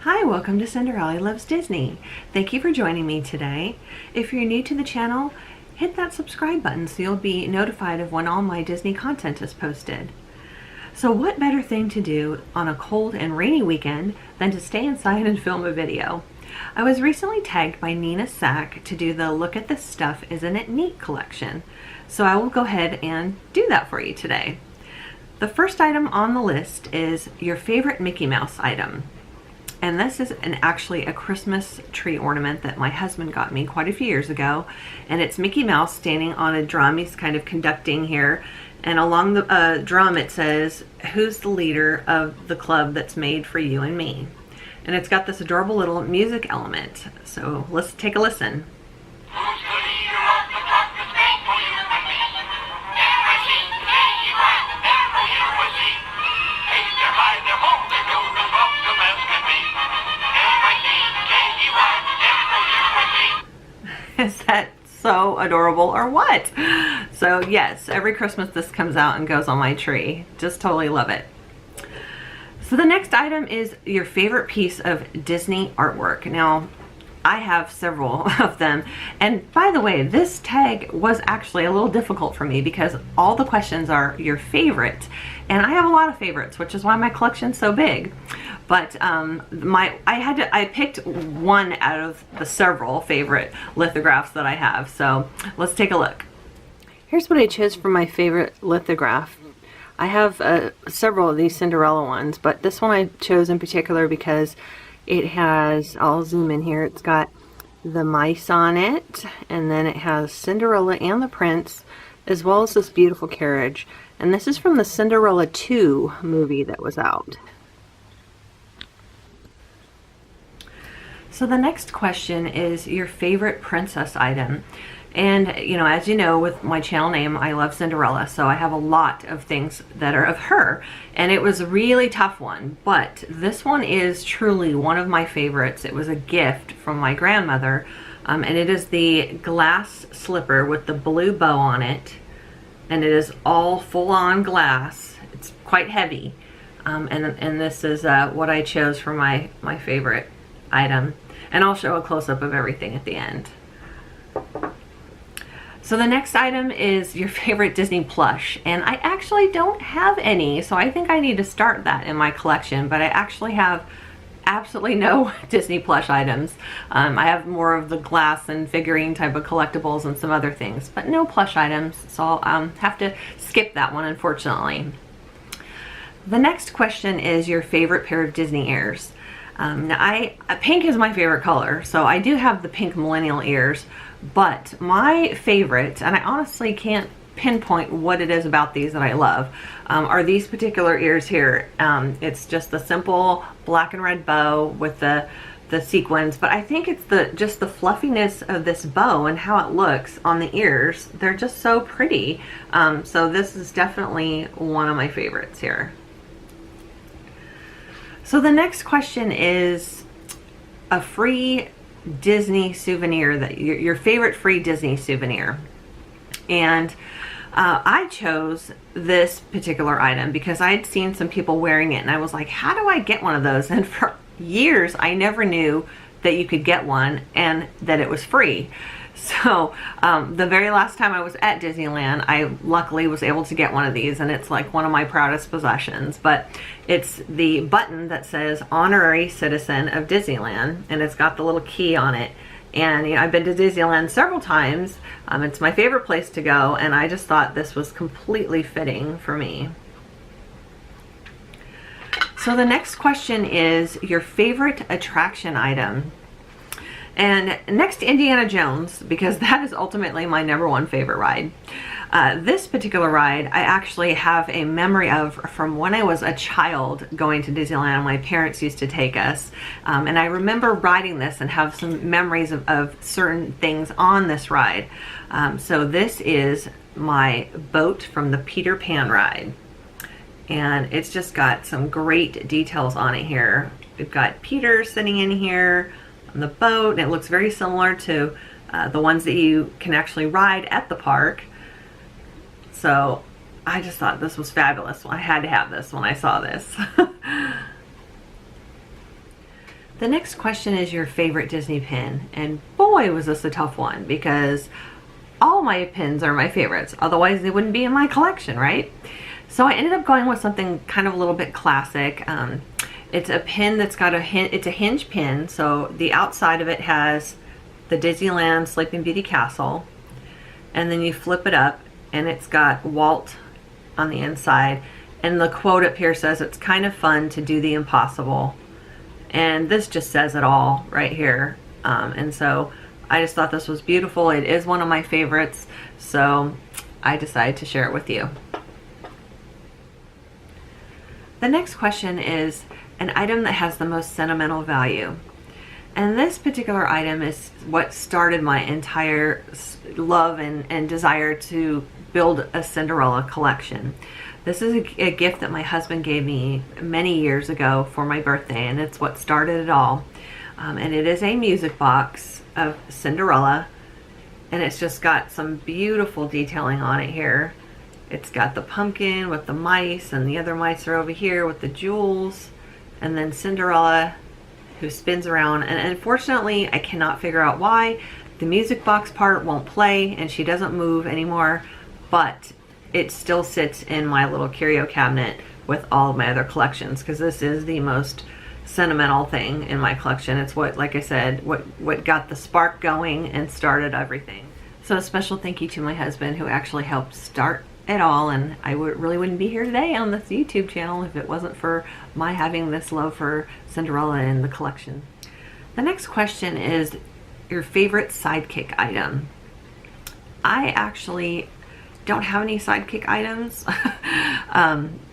Hi, welcome to Cinderella Loves Disney. Thank you for joining me today. If you're new to the channel, hit that subscribe button so you'll be notified of when all my Disney content is posted. So what better thing to do on a cold and rainy weekend than to stay inside and film a video? I was recently tagged by Didnee Side to do the Look at This Stuff Isn't It Neat collection. So I will go ahead and do that for you today. The first item on the list is your favorite Mickey Mouse item. And this is actually a Christmas tree ornament that my husband got me quite a few years ago. And it's Mickey Mouse standing on a drum. He's kind of conducting here. And along the drum it says, "Who's the leader of the club that's made for you and me?" And it's got this adorable little music element. So let's take a listen. Who's the leader of the club that's made for you and me? Is that so adorable or what? So yes, every Christmas this comes out and goes on my tree. Just totally love it. So the next item is your favorite piece of Disney artwork. Now, I have several of them. And by the way, this tag was actually a little difficult for me because all the questions are your favorite. And I have a lot of favorites, which is why my collection's so big. But I picked one out of the several favorite lithographs that I have. So let's take a look. Here's what I chose for my favorite lithograph. I have several of these Cinderella ones, but this one I chose in particular because it has, I'll zoom in here, it's got the mice on it, and then it has Cinderella and the prince, as well as this beautiful carriage. And this is from the Cinderella II movie that was out. So the next question is your favorite princess item. And as you know, with my channel name, I love Cinderella, so I have a lot of things that are of her. And it was a really tough one, but this one is truly one of my favorites. It was a gift from my grandmother, and it is the glass slipper with the blue bow on it. And it is all full-on glass. It's quite heavy. And this is what I chose for my favorite item. And I'll show a close-up of everything at the end. So the next item is your favorite Disney plush, and I actually don't have any, so I think I need to start that in my collection, but I actually have absolutely no Disney plush items. I have more of the glass and figurine type of collectibles and some other things, but no plush items, so I'll have to skip that one, unfortunately. The next question is your favorite pair of Disney ears. Now pink is my favorite color, so I do have the pink millennial ears, but my favorite, and I honestly can't pinpoint what it is about these that I love, are these particular ears here. It's just the simple black and red bow with the sequins, but I think it's just the fluffiness of this bow and how it looks on the ears. They're just so pretty. So this is definitely one of my favorites here. So the next question is a free Disney souvenir, that your favorite free Disney souvenir. And I chose this particular item because I had seen some people wearing it and I was like, how do I get one of those? And for years I never knew that you could get one and that it was free. So the very last time I was at Disneyland, I luckily was able to get one of these, and it's like one of my proudest possessions. But it's the button that says Honorary Citizen of Disneyland, and it's got the little key on it. And I've been to Disneyland several times. It's my favorite place to go, and I just thought this was completely fitting for me. So the next question is your favorite attraction item. And next to Indiana Jones, because that is ultimately my #1 favorite ride. This particular ride I actually have a memory of from when I was a child going to Disneyland. My parents used to take us, and I remember riding this and have some memories of certain things on this ride. So this is my boat from the Peter Pan ride, and it's just got some great details on it here. We've got Peter sitting in here on the boat, and it looks very similar to the ones that you can actually ride at the park. So I just thought this was fabulous. I had to have this when I saw this. The next question is your favorite Disney pin, and boy was this a tough one because all my pins are my favorites, otherwise they wouldn't be in my collection, right? So I ended up going with something kind of a little bit classic. It's a pin that's got it's a hinge pin, so the outside of it has the Disneyland Sleeping Beauty Castle, and then you flip it up and it's got Walt on the inside, and the quote up here says it's kind of fun to do the impossible, and this just says it all right here. And so I just thought this was beautiful. It is one of my favorites, so I decided to share it with you. The next question is an item that has the most sentimental value. And this particular item is what started my entire love and desire to build a Cinderella collection. This is a gift that my husband gave me many years ago for my birthday, and it's what started it all. And it is a music box of Cinderella, and it's just got some beautiful detailing on it here. It's got the pumpkin with the mice, and the other mice are over here with the jewels, and then Cinderella who spins around. And unfortunately I cannot figure out why the music box part won't play and she doesn't move anymore, but it still sits in my little curio cabinet with all of my other collections, because this is the most sentimental thing in my collection. It's what, like I said, what got the spark going and started everything. So a special thank you to my husband, who actually helped start it all, and I really wouldn't be here today on this YouTube channel if it wasn't for my having this love for Cinderella in the collection. The next question is your favorite Sidekick item. I actually don't have any Sidekick items,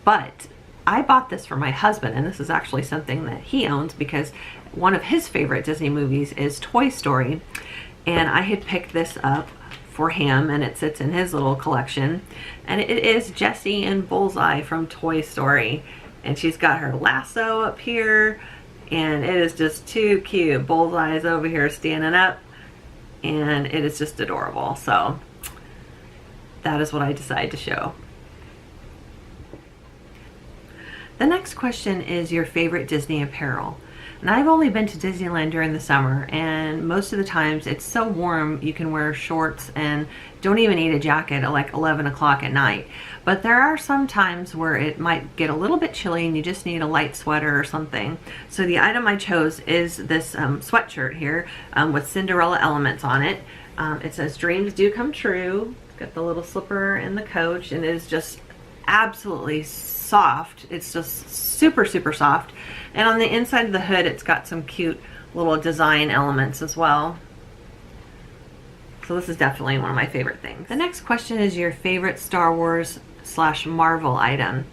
but I bought this for my husband, and this is actually something that he owns because one of his favorite Disney movies is Toy Story, and I had picked this up for him, and it sits in his little collection, and it is Jessie and Bullseye from Toy Story, and she's got her lasso up here, and it is just too cute. Bullseye is over here standing up, and it is just adorable. So that is what I decided to show. The next question is your favorite Disney apparel. And I've only been to Disneyland during the summer, and most of the times it's so warm you can wear shorts and don't even need a jacket at like 11 o'clock at night. But there are some times where it might get a little bit chilly and you just need a light sweater or something. So the item I chose is this sweatshirt here with Cinderella elements on it. It says dreams do come true. It's got the little slipper and the coach, and it is just absolutely soft. It's just super soft, and on the inside of the hood it's got some cute little design elements as well. So this is definitely one of my favorite things. The next question is your favorite Star Wars / Marvel item.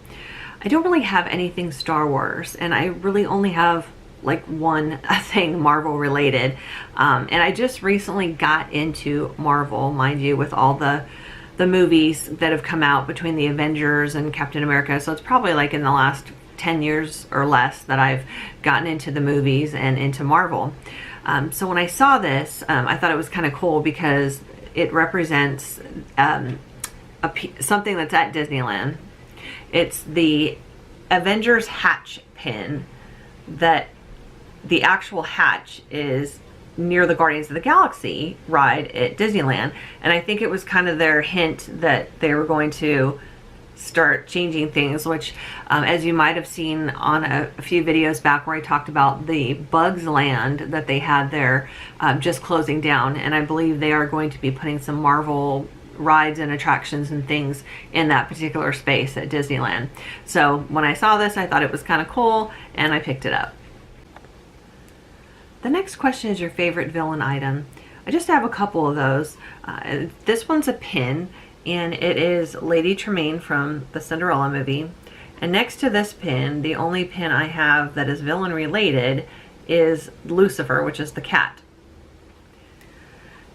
I don't really have anything Star Wars, and I really only have like one thing Marvel related, and I just recently got into Marvel, mind you, with all the movies that have come out between the Avengers and Captain America. So it's probably like in the last 10 years or less that I've gotten into the movies and into Marvel. So when I saw this, I thought it was kind of cool because it represents something that's at Disneyland. It's the Avengers hatch pin, that the actual hatch is near the Guardians of the Galaxy ride at Disneyland, and I think it was kind of their hint that they were going to start changing things, which as you might have seen on a few videos back where I talked about the Bugs Land that they had there just closing down, and I believe they are going to be putting some Marvel rides and attractions and things in that particular space at Disneyland. So when I saw this, I thought it was kind of cool, and I picked it up. The next question is your favorite villain item. I just have a couple of those. This one's a pin, and it is Lady Tremaine from the Cinderella movie. And next to this pin, the only pin I have that is villain related is Lucifer, which is the cat.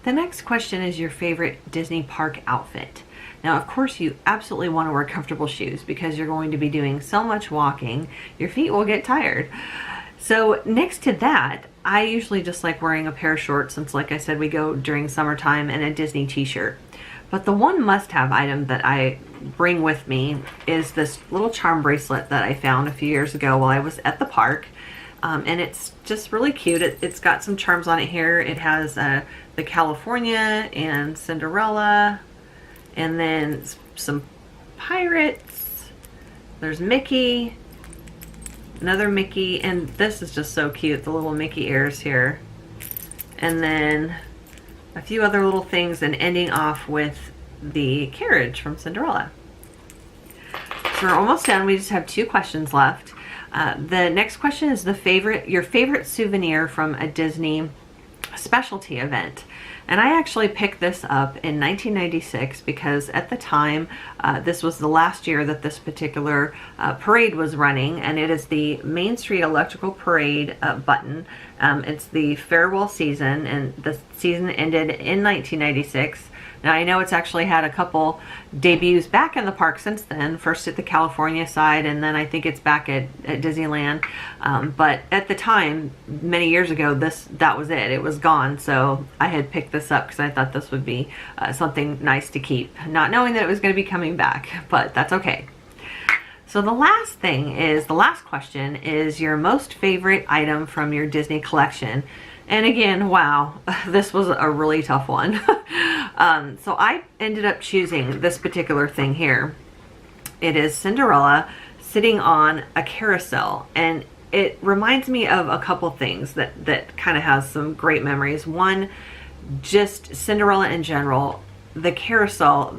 The next question is your favorite Disney park outfit. Now, of course, you absolutely want to wear comfortable shoes because you're going to be doing so much walking, your feet will get tired. So next to that, I usually just like wearing a pair of shorts, since like I said, we go during summertime, and a Disney t-shirt. But the one must-have item that I bring with me is this little charm bracelet that I found a few years ago while I was at the park. and it's just really cute. It's got some charms on it here. It has the California and Cinderella, and then some pirates. There's Mickey, another Mickey, and this is just so cute, the little Mickey ears here. And then a few other little things, and ending off with the carriage from Cinderella. So we're almost done. We just have 2 questions left. The next question is your favorite souvenir from a Disney specialty event. And I actually picked this up in 1996 because at the time, this was the last year that this particular parade was running, and it is the Main Street Electrical Parade button. It's the farewell season, and the season ended in 1996. Now I know it's actually had a couple debuts back in the park since then, first at the California side, and then I think it's back at Disneyland. But at the time, many years ago, that was it. It was gone, so I had picked this up because I thought this would be something nice to keep, not knowing that it was going to be coming back, but that's okay. So the last question is your most favorite item from your Disney collection. And again, wow, this was a really tough one. So I ended up choosing this particular thing here. It is Cinderella sitting on a carousel, and it reminds me of a couple things that kind of has some great memories. One, just Cinderella in general, the carousel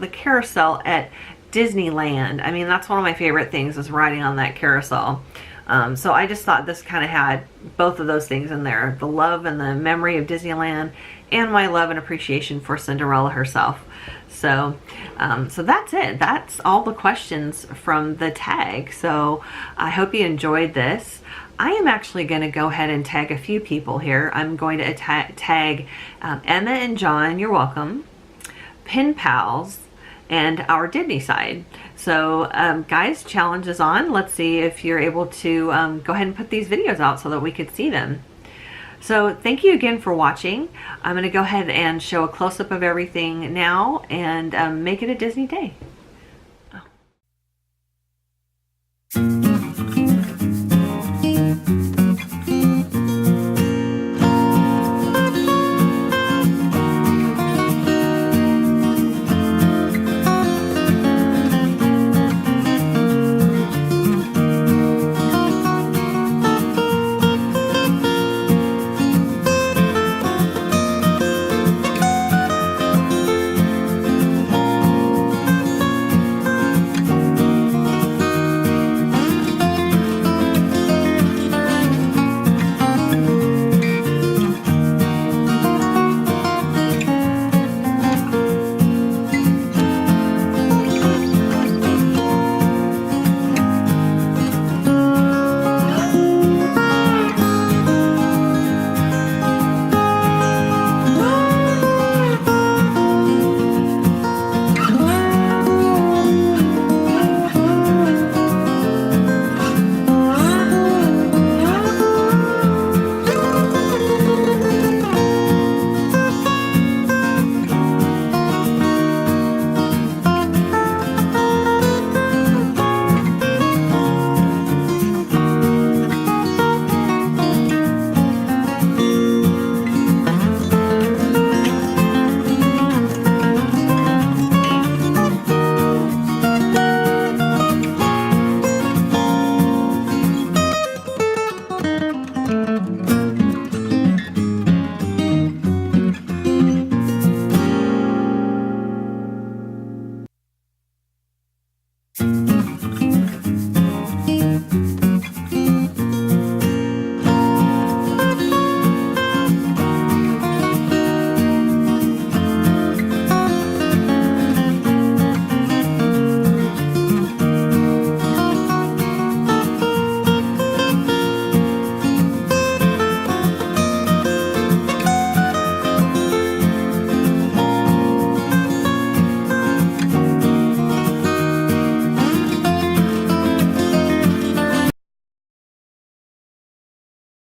at Disneyland. I mean, that's one of my favorite things, is riding on that carousel. So I just thought this kind of had both of those things in there, the love and the memory of Disneyland, and my love and appreciation for Cinderella herself. So that's it. That's all the questions from the tag. So I hope you enjoyed this. I am actually going to go ahead and tag a few people here. I'm going to tag Emma and John, you're welcome, Pin Pals, and our Didnee Side. So guys, challenge is on. Let's see if you're able to go ahead and put these videos out so that we could see them. So thank you again for watching. I'm going to go ahead and show a close-up of everything now and make it a Disney day.